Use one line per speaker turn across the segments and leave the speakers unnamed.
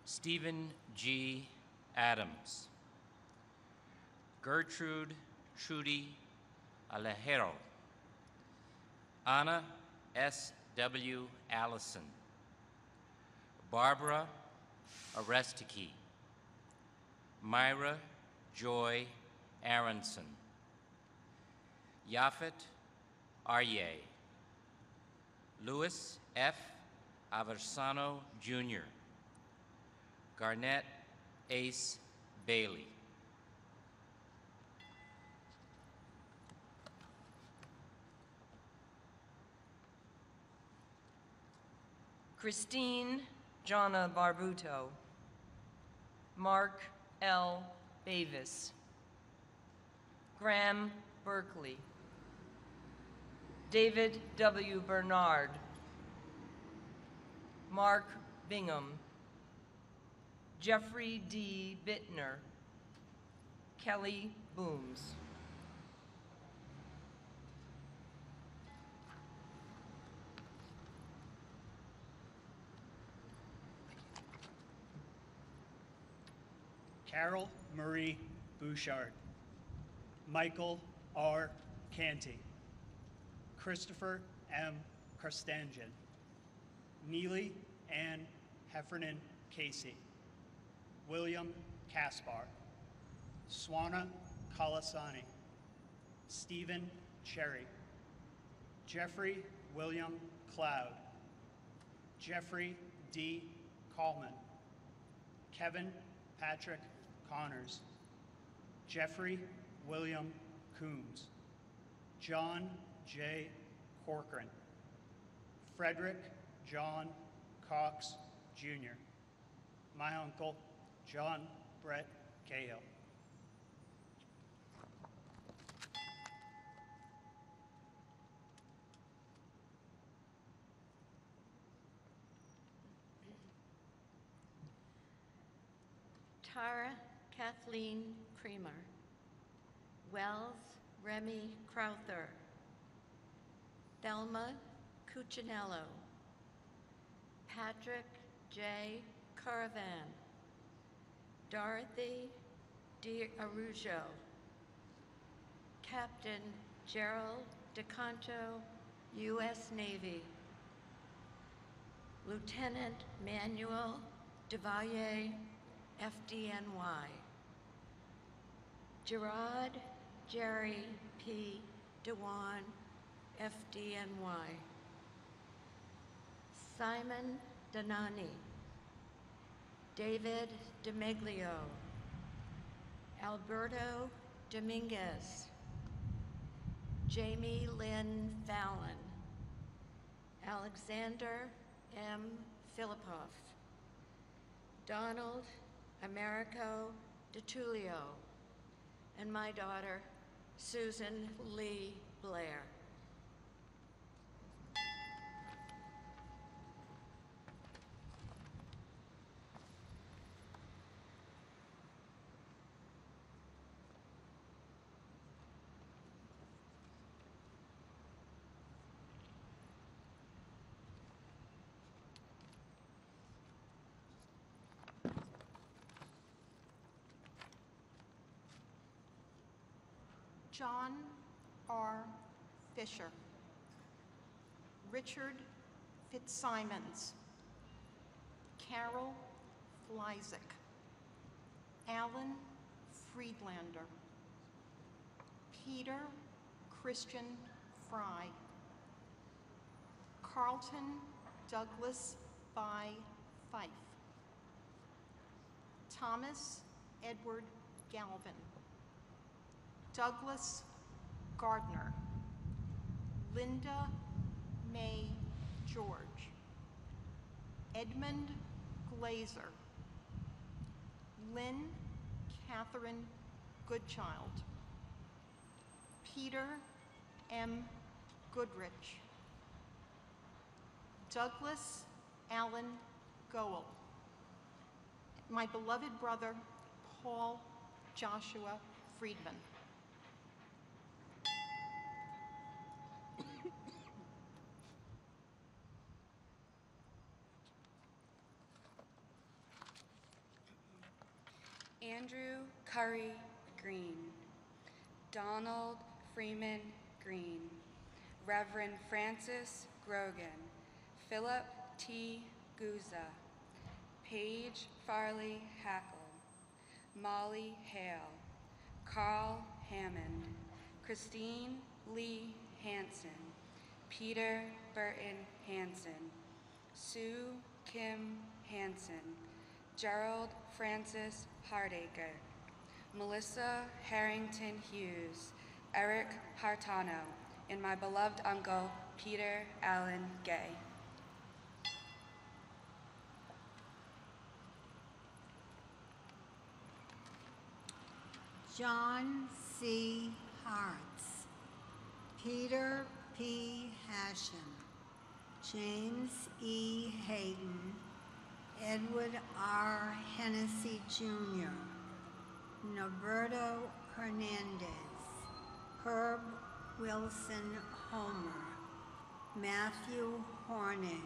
Stephen G. Adams, Gertrude Trudy Alejero, Anna S.W. Allison, Barbara Arestiki, Myra Joy Aronson, Yafet Arye, Louis F. Aversano Jr., Garnett Ace Bailey.
Christine Jonna Barbuto, Mark L. Bavis, Graham Berkeley, David W. Bernard, Mark Bingham, Jeffrey D. Bittner, Kelly Booms.
Carol Marie Bouchard, Michael R. Canty, Christopher M. Karstanjan, Neely Ann Heffernan Casey, William Caspar, Swana Kalasani, Stephen Cherry, Jeffrey William Cloud, Jeffrey D. Coleman, Kevin Patrick Connors, Jeffrey William Coombs, John J. Corcoran, Frederick John Cox, Jr., my uncle, John Brett Cahill.
Tara Kathleen Creamer, Wells Remy Crowther, Thelma Cuccinello, Patrick J. Caravan, Dorothy D. Arujo, Captain Gerald DeCanto, U.S. Navy, Lieutenant Manuel Devalier, FDNY, Gerard Jerry P. Dewan, FDNY, Simon Donani, David DeMeglio, Alberto Dominguez, Jamie Lynn Fallon, Alexander M. Filipoff, Donald Americo DeTulio, and my daughter, Susan Lee Blair.
John R. Fisher, Richard Fitzsimons, Carol Fleisick, Alan Friedlander, Peter Christian Fry, Carlton Douglas By Fife, Thomas Edward Galvin, Douglas Gardner, Linda May George, Edmund Glazer, Lynn Catherine Goodchild, Peter M. Goodrich, Douglas Allen Goel, my beloved brother, Paul Joshua Friedman.
Andrew Curry Green, Donald Freeman Green, Reverend Francis Grogan, Philip T. Guza, Paige Farley Hackle, Molly Hale, Carl Hammond, Christine Lee Hansen, Peter Burton Hansen, Sue Kim Hansen, Gerald Francis Hardacre, Melissa Harrington Hughes, Eric Hartano, and my beloved uncle, Peter Allen Gay.
John C. Hartz, Peter P. Hashem, James E. Hayden, Edward R. Hennessy Jr., Norberto Hernandez, Herb Wilson Homer, Matthew Horning,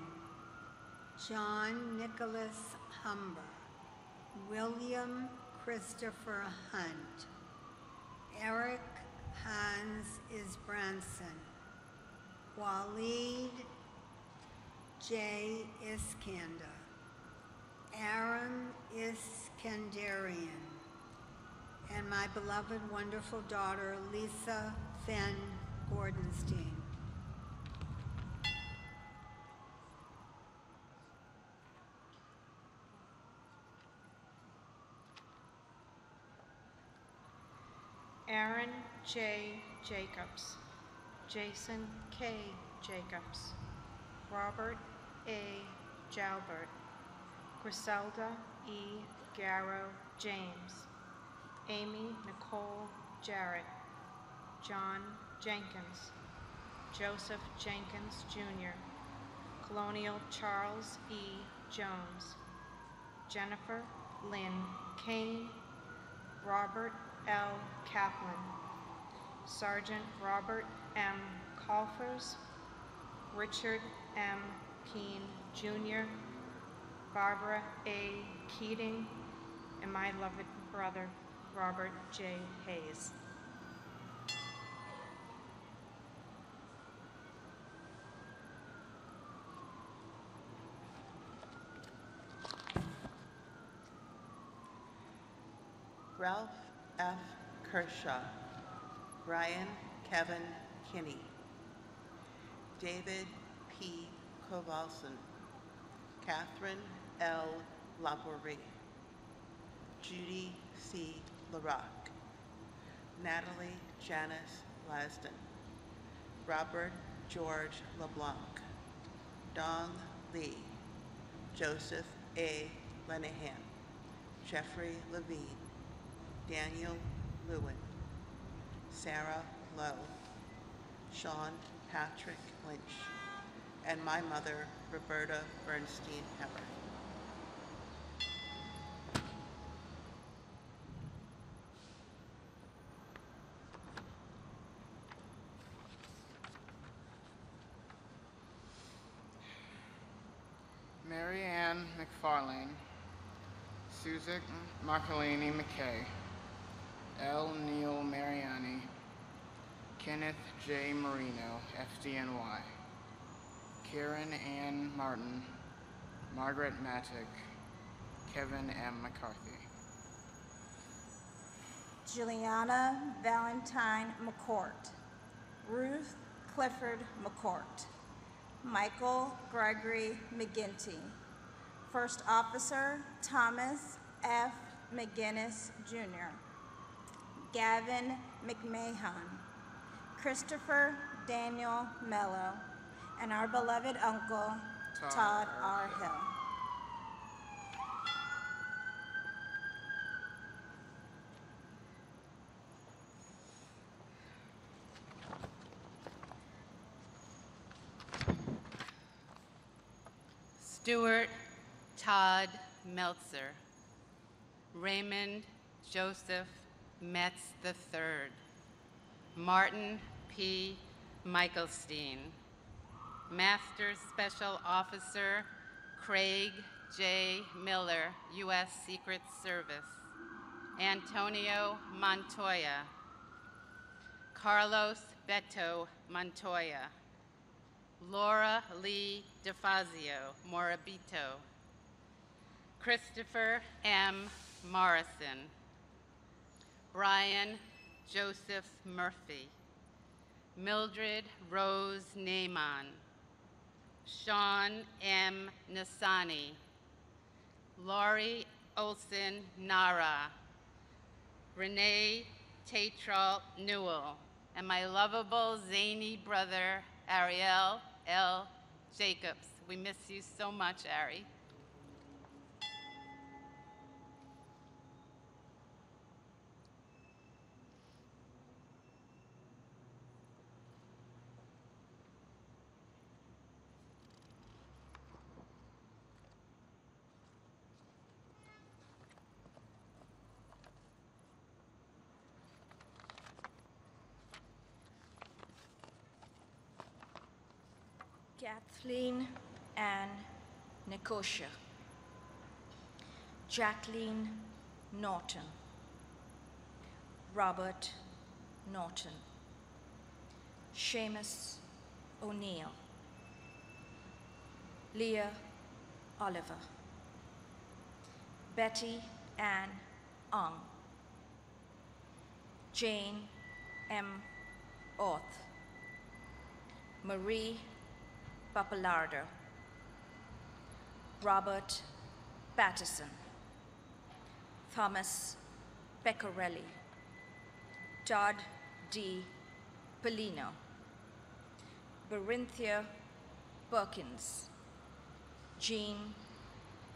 John Nicholas Humber, William Christopher Hunt, Eric Hans Isbranson, Waleed J. Iskander, Aaron Iskandarian, and my beloved, wonderful daughter, Lisa Fenn Gordenstein.
Aaron J. Jacobs, Jason K. Jacobs, Robert A. Jalbert, Griselda E. Garrow James, Amy Nicole Jarrett, John Jenkins, Joseph Jenkins Jr., Colonial Charles E. Jones, Jennifer Lynn Kane, Robert L. Kaplan, Sergeant Robert M. Colfers, Richard M. Keene Jr., Barbara A. Keating, and my beloved brother, Robert J. Hayes.
Ralph F. Kershaw, Brian Kevin Kinney, David P. Kovalson, Catherine L. Laborie, Judy C. LaRock, Natalie Janice Lasden, Robert George LeBlanc, Dong Lee, Joseph A. Lenahan, Jeffrey Levine, Daniel Lewin, Sarah Lowe, Sean Patrick Lynch, and my mother, Roberta Bernstein Heller.
Mary Ann McFarlane, Susan Marcolini McKay, L. Neil Mariani, Kenneth J. Marino, FDNY, Karen Ann Martin, Margaret Mattick, Kevin M. McCarthy.
Juliana Valentine McCourt, Ruth Clifford McCourt, Michael Gregory McGinty, First Officer Thomas F. McGinnis Jr., Gavin McMahon, Christopher Daniel Mello, and our beloved uncle, Todd R. Hill.
Stuart Todd Meltzer, Raymond Joseph Metz III, Martin P. Michelstein, Master Special Officer Craig J. Miller, U.S. Secret Service, Antonio Montoya, Carlos Beto Montoya, Laura Lee DeFazio Morabito, Christopher M. Morrison, Brian Joseph Murphy, Mildred Rose Naaman, Sean M. Nasani, Laurie Olson Nara, Renee Tatral Newell, and my lovable zany brother, Ariel L. Jacobs. We miss you so much, Ari.
Kathleen Ann Nicosia, Jacqueline Norton, Robert Norton, Seamus O'Neill, Leah Oliver, Betty Ann Ong, Jane M. Orth, Marie Papalardo, Robert Patterson, Thomas Pecorelli, Todd D. Polino, Berinthia Perkins, Jean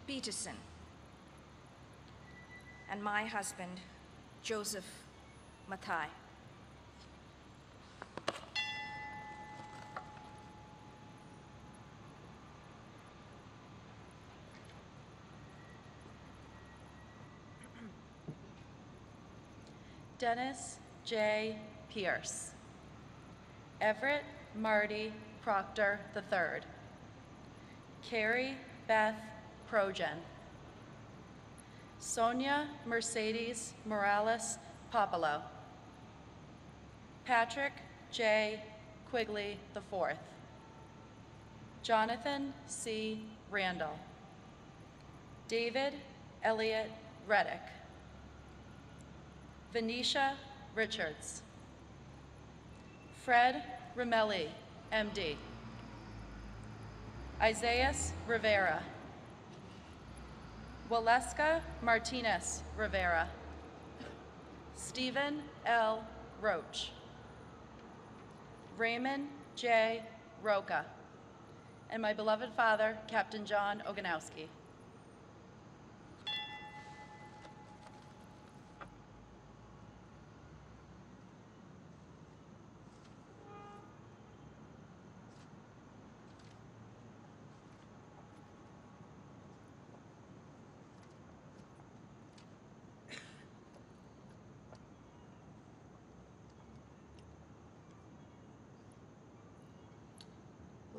Peterson, and my husband, Joseph Mathai.
Dennis J. Pierce, Everett Marty Proctor III, Carrie Beth Progen, Sonia Mercedes Morales Popolo, Patrick J. Quigley IV, Jonathan C. Randall, David Elliott Reddick, Venetia Richards, Fred Ramelli, MD, Isaias Rivera, Waleska Martinez Rivera, Stephen L. Roach, Raymond J. Roca, and my beloved father, Captain John Oganowski.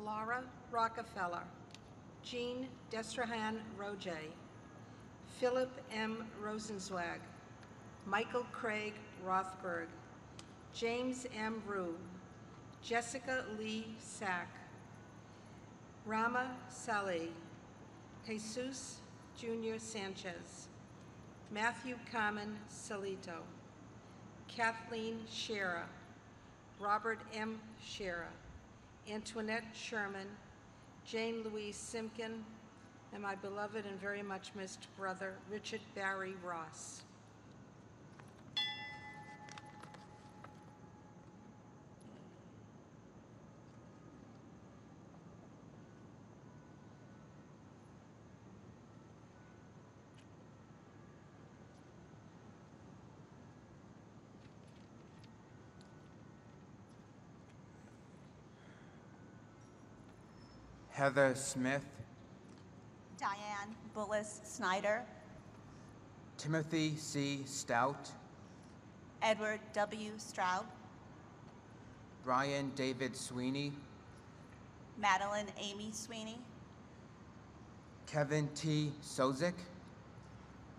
Laura Rockefeller, Jean Destrehan Roje, Philip M. Rosenzweig, Michael Craig Rothberg, James M. Rue, Jessica Lee Sack, Rama Saleh, Jesus Jr. Sanchez, Matthew Carmen Salito, Kathleen Shera, Robert M. Shera, Antoinette Sherman, Jane Louise Simpkin, and my beloved and very much missed brother, Richard Barry Ross.
Heather Smith,
Diane Bullis Snyder,
Timothy C. Stout,
Edward W. Straub,
Brian David Sweeney,
Madeline Amy Sweeney,
Kevin T. Sozik,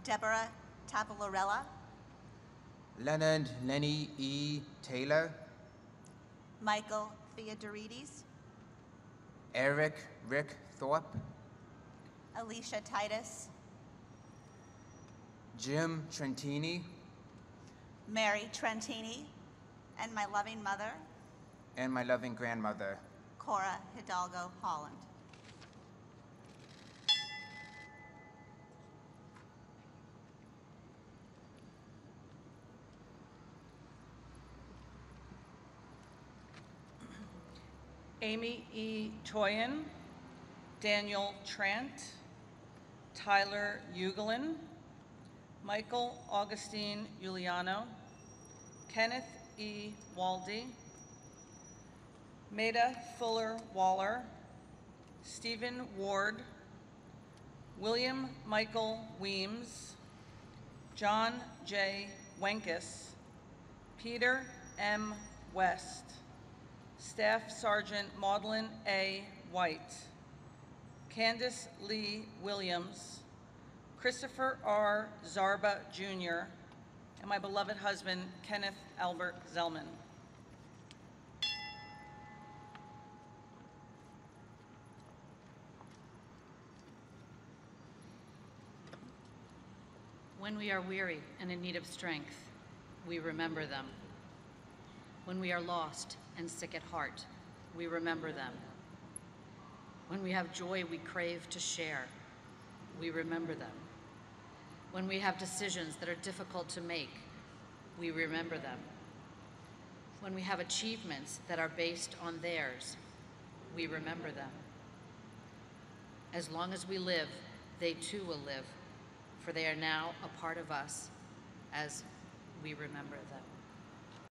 Deborah Tavalarella,
Leonard Lenny E. Taylor,
Michael Theodorides,
Eric Rick Thorpe,
Alicia Titus,
Jim Trentini,
Mary Trentini, and my loving mother,
and my loving grandmother.
Cora Hidalgo Holland.
Amy E. Toyin, Daniel Trant, Tyler Ugelin, Michael Augustine Giuliano, Kenneth E. Waldy, Maida Fuller Waller, Stephen Ward, William Michael Weems, John J. Wenkus, Peter M. West, Staff Sergeant Maudlin A. White, Candace Lee Williams, Christopher R. Zarba Jr., and my beloved husband, Kenneth Albert Zellman.
When we are weary and in need of strength, we remember them. When we are lost and sick at heart, we remember them. When we have joy we crave to share, we remember them. When we have decisions that are difficult to make, we remember them. When we have achievements that are based on theirs, we remember them. As long as we live, they too will live, for they are now a part of us as we remember them.